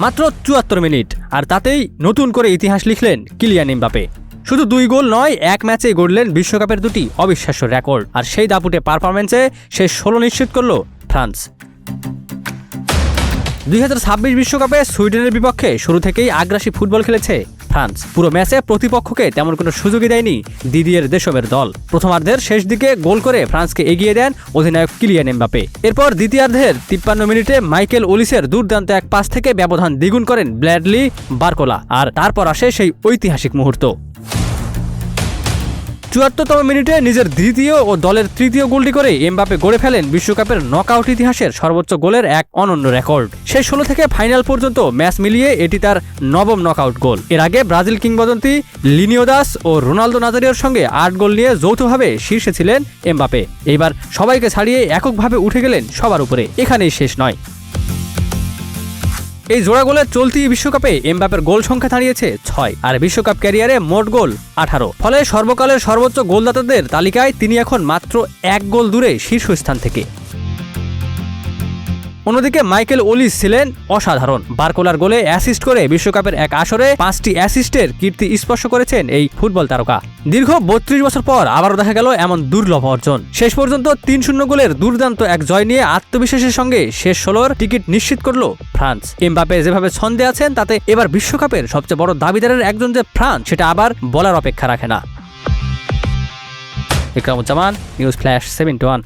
মাত্র ৭৪ মিনিট, আর তাতেই নতুন করে ইতিহাস লিখলেন কিলিয়ান এমবাপে। শুধু 2 গোল নয়, এক ম্যাচে গড়লেন বিশ্বকাপের 2টি অবিশ্বাস্য রেকর্ড। আর সেই দাপুটে পারফরম্যান্সে শেষ 16 নিশ্চিত করল ফ্রান্স। 2026 বিশ্বকাপে সুইডেনের বিপক্ষে শুরু থেকেই আগ্রাসী ফুটবল খেলেছে ফ্রান্স। পুরো ম্যাচে প্রতিপক্ষকে তেমন কোনো সুযোগই দেয়নি দিদিয়ের দেশমের দল। প্রথমার্ধের শেষ দিকে গোল করে ফ্রান্সকে এগিয়ে দেন অধিনায়ক কিলিয়ান এমবাপে। এরপর দ্বিতীয়ার্ধের 53 মিনিটে মাইকেল ওলিসের দুর্দান্ত এক পাস থেকে ব্যবধান দ্বিগুণ করেন ব্র্যাডলি বারকোলা। আর তারপর আসে সেই ঐতিহাসিক মুহূর্ত। ৭৪তম মিনিটে নিজের দ্বিতীয় ও দলের তৃতীয় গোলটি করে এমবাপে গড়ে ফেলেন বিশ্বকাপের নকআউট ইতিহাসের সর্বোচ্চ গোলের এক অনন্য রেকর্ড। শেষ 16 থেকে ফাইনাল পর্যন্ত ম্যাচ মিলিয়ে এটি তার নবম নকআউট গোল। এর আগে ব্রাজিল কিংবদন্তি লিনিও দাস ও রোনালদো নাজারিওর সঙ্গে 8 গোল নিয়ে যৌথভাবে শীর্ষে ছিলেন এমবাপে। এইবার সবাইকে ছাড়িয়ে এককভাবে উঠে গেলেন সবার উপরে। এখানেই শেষ নয়, এই জোড়া গোলের চলতি বিশ্বকাপে এমবাপের গোল সংখ্যা দাঁড়িয়েছে 6, আর বিশ্বকাপ ক্যারিয়ারে মোট গোল 18। ফলে সর্বকালের সর্বোচ্চ গোলদাতাদের তালিকায় তিনি এখন মাত্র 1 গোল দূরে শীর্ষস্থান থেকে। অন্যদিকে মাইকেল ওলিস ছিলেন অসাধারণ। বারকোলার গোলে অ্যাসিস্ট করে বিশ্বকাপের এক আসরে 5টি অ্যাসিস্টের কীর্তি স্পর্শ করেছেন এই ফুটবল তারকা। দীর্ঘ 32 বছর পর আবারও দেখা গেল এমন দুর্লভ অর্জন। শেষ পর্যন্ত 3-0 গোলের দুর্দান্ত এক জয় নিয়ে আত্মবিশ্বাসের সঙ্গে শেষ 16-র টিকিট নিশ্চিত করল ফ্রান্স। এমবাপে যেভাবে ছন্দে আছেন তাতে এবার বিশ্বকাপের সবচেয়ে বড় দাবিদারের একজন যে ফ্রান্স, সেটা আবার বলার অপেক্ষা রাখে না। Ikramuzzaman, news flash 7-1।